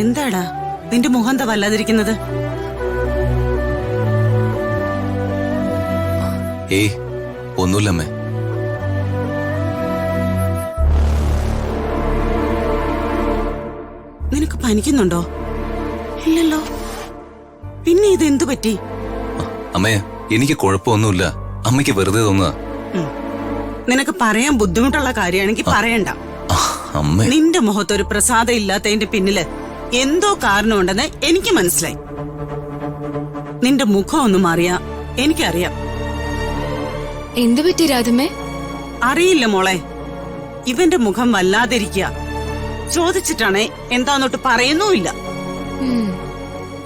എന്താടാ നിന്റെ മുഖം എന്താ വല്ലാതിരിക്കുന്നത്? ഏയ് ഒന്നുമില്ലമ്മേ. നിനക്ക് പനിക്കുന്നുണ്ടോ? ഇല്ലല്ലോ. പിന്നെ ഇതെന്തു പറ്റി? അമ്മേ, എനിക്ക് കുഴപ്പമൊന്നുമില്ല. അമ്മയ്ക്ക് വെറുതെ തോന്നുക. നിനക്ക് പറയാൻ ബുദ്ധിമുട്ടുള്ള കാര്യമാണെങ്കിൽ പറയണ്ട. അമ്മേ, നിന്റെ മുഖത്തൊരു പ്രസാദം ഇല്ലാത്തതിന്റെ പിന്നില് എന്തോ കാരണമുണ്ടെന്ന് എനിക്ക് മനസ്സിലായി. നിന്റെ മുഖം ഒന്ന് മാറിയാ എനിക്കറിയാം. എന്തു പറ്റി രാധമ്മേ? അറിയില്ല മോളെ, ഇവന്റെ മുഖം വല്ലാതിരിക്കുക. ചോദിച്ചിട്ടാണേ എന്താന്നോട്ട് പറയുന്നുമില്ല.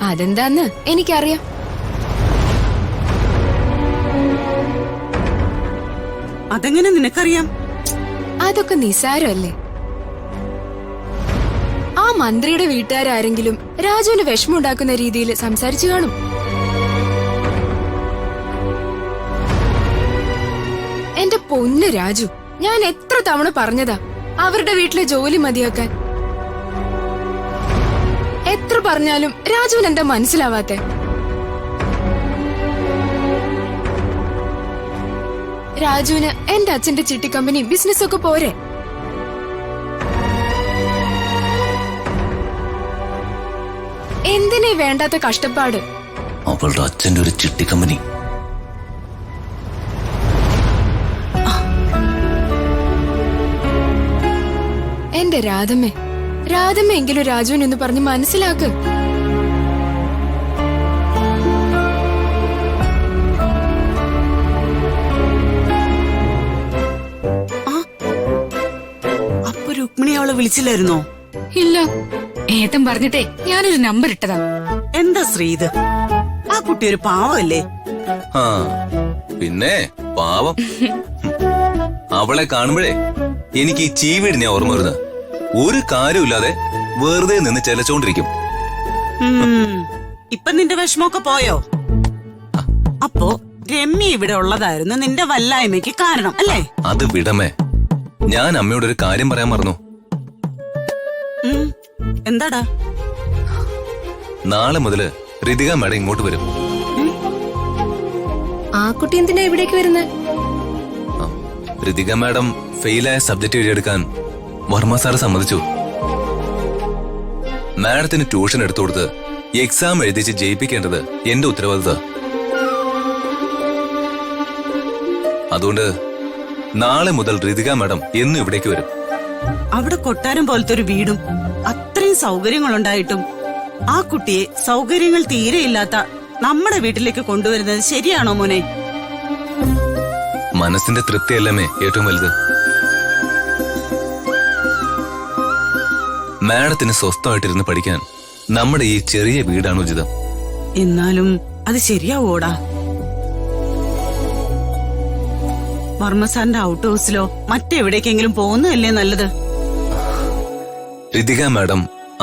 അതെന്താന്ന് എനിക്കറിയാം. അതെങ്ങനെ നിനക്കറിയാം? അതൊക്കെ നിസാരമല്ലേ. ആ മന്ത്രിയുടെ വീട്ടുകാരെങ്കിലും രാജുവിന് വിഷമമുണ്ടാക്കുന്ന രീതിയിൽ സംസാരിച്ചു കാണും. എന്റെ പൊന്ന് രാജു, ഞാൻ എത്ര തവണ പറഞ്ഞതാ അവരുടെ വീട്ടിലെ ജോലി മതിയാക്കാൻ. എത്ര പറഞ്ഞാലും രാജുവിന് എന്താ മനസ്സിലാവാത്തെ? രാജുവിന് എന്റെ അച്ഛന്റെ ചിട്ടി കമ്പനി ബിസിനസ് ഒക്കെ പോരെ? എന്തിനേ വേണ്ടാത്ത കഷ്ടപ്പാട്? അവളുടെ അച്ഛന്റെ ഒരു ചിട്ടി കമ്പനി. എന്റെ രാധമ്മേ, രാധമ്മയെങ്കിലും രാജുവിനൊന്ന് പറഞ്ഞ് മനസ്സിലാക്ക്. അപ്പൊ രുക്മിണി അവളെ വിളിച്ചില്ലായിരുന്നോ? ഇല്ല, ഏട്ടൻ പറഞ്ഞിട്ടേ ഞാനൊരു നമ്പർ ഇട്ടതാ. എന്താ ശ്രീ ഇത്? ആ കുട്ടി ഒരു പാവല്ലേ? ആ പിന്നെ പാവം. അവളെ കാണുമ്പോഴേ എനിക്ക് ഈ ചീവീടിനെ ഓർമ്മ വരുന്നത്. ഒരു കാര്യമില്ലാതെ വെറുതെ നിന്ന് ചെലച്ചോണ്ടിരിക്കും. ഇപ്പൊ നിന്റെ വിഷമമൊക്കെ പോയോ? അപ്പോ രമ്യ ഇവിടെ ഉള്ളതായിരുന്നു നിന്റെ വല്ലായ്മയ്ക്ക് കാരണം അല്ലേ? അത് വിടമേ, ഞാൻ അമ്മയോട് ഒരു കാര്യം പറയാൻ മറന്നു. എന്താടാ? നാളെ മുതല് ഋതിക മാഡം ഇങ്ങോട്ട് വരും. ആ കുട്ടി എന്തിനാ ഇവിടേക്ക് വരുന്നത്? ഋതിക മാഡം ഫെയിലായ സബ്ജക്ട് എഴുതിയെടുക്കാൻ വർമ്മ സാറ് സമ്മതിച്ചു. മാഡത്തിന് ട്യൂഷൻ എടുത്തു കൊടുത്ത് എക്സാം എഴുതിച്ച് ജയിപ്പിക്കേണ്ടത് എന്റെ ഉത്തരവാദിത്ത. അതുകൊണ്ട് നാളെ മുതൽ ഋതിക മാഡം എന്നും ഇവിടേക്ക് വരും. അവിടെ കൊട്ടാരം പോലത്തെ ഒരു വീടും അത്രയും സൗകര്യങ്ങളുണ്ടായിട്ടും ആ കുട്ടിയെ സൗകര്യങ്ങൾ തീരെയില്ലാത്ത നമ്മുടെ വീട്ടിലേക്ക് കൊണ്ടുവരുന്നത് ശരിയാണോ മോനെ? മനസ്സിന്റെ തൃപ്തിയല്ലമേ ഏറ്റവും വലുത്. മാഡത്തിന് സ്വസ്ഥമായിട്ടിരുന്ന് പഠിക്കാൻ നമ്മുടെ ഈ ചെറിയ വീടാണ് ഉചിതം. എന്നാലും അത് ശരിയാവോടാ? വർമ്മ സാറിന്റെ ഔട്ട് ഹൗസിലോ മറ്റെവിടേക്കെങ്കിലും പോകുന്നതല്ലേ നല്ലത്? ഋതിക മാഡം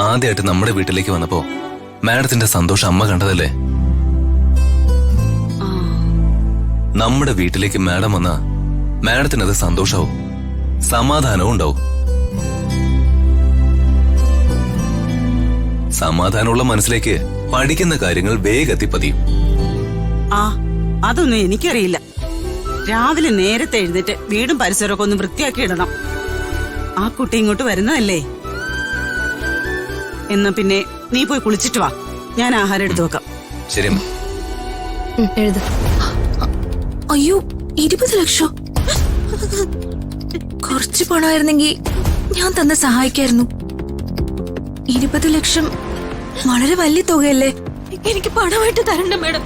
ആദ്യമായിട്ട് നമ്മുടെ വീട്ടിലേക്ക് വന്നപ്പോ മാഡത്തിന്റെ സന്തോഷം അമ്മ കണ്ടതല്ലേ? നമ്മുടെ വീട്ടിലേക്ക് മാഡം വന്ന മാഡത്തിനത് സന്തോഷവും സമാധാനവും ഉണ്ടാവും. സമാധാനമുള്ള മനസ്സിലേക്ക് പഠിക്കുന്ന കാര്യങ്ങൾ വേഗത്തിൽ പതിയും. അതൊന്നും എനിക്കറിയില്ല. രാവിലെ നേരത്തെ എഴുന്നേറ്റ് വീടും പരിസരമൊക്കെ ഒന്ന് വൃത്തിയാക്കി ഇടണം. ആ കുട്ടി ഇങ്ങോട്ട് വരുന്നതല്ലേ? എന്നാ പിന്നെ നീ പോയി കുളിച്ചിട്ട് വാ, ഞാൻ ആഹാരം എടുത്തു വെക്കാം. ശരി. എഴുത. അയ്യോ, 20 ലക്ഷം. കുറച്ച് പണമായിരുന്നെങ്കിൽ ഞാൻ തന്നെ സഹായിക്കായിരുന്നു. 20 ലക്ഷം വളരെ വലിയ തുകയല്ലേ? എനിക്ക് പണമായിട്ട് തരണ്ട മാഡം.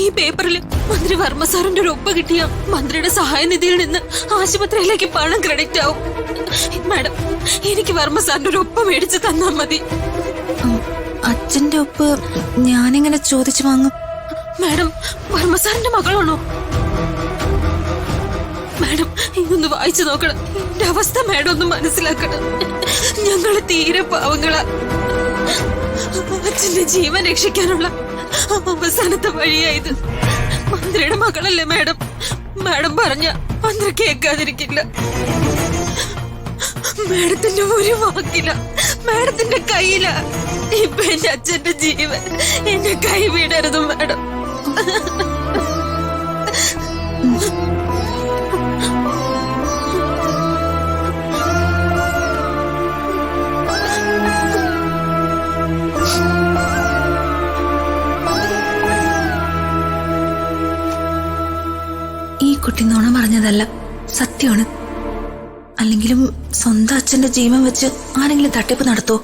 ഈ പേപ്പറിൽ മന്ത്രി വർമ്മ സാറിന്റെ ഒരു ഒപ്പ് കിട്ടിയ മന്ത്രിയുടെ സഹായ നിധിയിൽ നിന്ന് ആശുപത്രിയിലേക്ക് പണം ക്രെഡിറ്റ് ആവും. മാഡം, എനിക്ക് വർമ്മ സാറിന്റെ ഒരു ഒപ്പ് മേടിച്ച് തന്നാ മതി. അച്ഛന്റെ ഒപ്പ് ഞാനെങ്ങനെ ചോദിച്ചു വാങ്ങും? മാഡം, വർമ്മ സാറിന്റെ മകളാണോ? മാഡം, ഇതൊന്ന് വായിച്ചു നോക്കണം. എന്റെ അവസ്ഥ മാഡം ഒന്ന് മനസ്സിലാക്കണം. ഞങ്ങള് തീരെ പാവങ്ങളാ. അച്ഛന്റെ ജീവൻ രക്ഷിക്കാനുള്ള അവസാനത്തെ വഴിയായത്. മന്ത്രിയുടെ മകളല്ലേ മാഡം? മാഡം പറഞ്ഞ മന്ത്രി കേൾക്കാതിരിക്കില്ല. മാഡത്തിന്റെ ഒരു വാക്കില മാഡത്തിന്റെ കയ്യിലാ. ഇപ്പൊ എന്റെ അച്ഛന്റെ ജീവൻ എന്റെ കൈ വിടരുത് മാഡം. ഈ കുട്ടി നുണ പറഞ്ഞതല്ല, സത്യമാണ്. അല്ലെങ്കിലും സ്വന്തം അച്ഛന്റെ ജീവൻ വെച്ച് ആരെങ്കിലും തട്ടിപ്പ് നടത്തോ?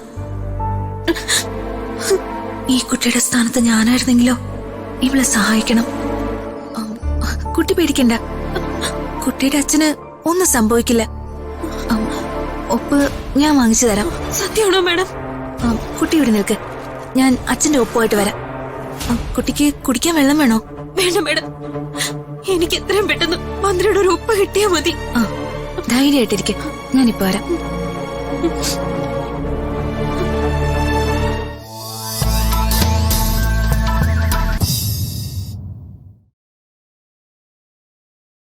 ഈ കുട്ടിയുടെ സ്ഥാനത്ത് ഞാനായിരുന്നെങ്കിലോ ഇവളെ സഹായിക്കണം. കുട്ടി പേടിക്കണ്ട, കുട്ടിയുടെ അച്ഛന് ഒന്നും സംഭവിക്കില്ല. ഒപ്പ് ഞാൻ വാങ്ങിച്ചു തരാം. സത്യമാണോ മാഡം? കുട്ടി ഇവിടെ നിൽക്ക്, ഞാൻ അച്ഛന്റെ ഒപ്പുമായിട്ട് വരാം. കുട്ടിക്ക് കുടിക്കാൻ വെള്ളം വേണോ? വേണ്ട മാഡം, എനിക്ക് എത്രയും പെട്ടെന്ന് മന്ത്രിയുടെ ഒരു ഒപ്പ് കിട്ടിയാ മതി. ധൈര്യമായിട്ടിരിക്കെ, ഞാനിപ്പോ വരാം.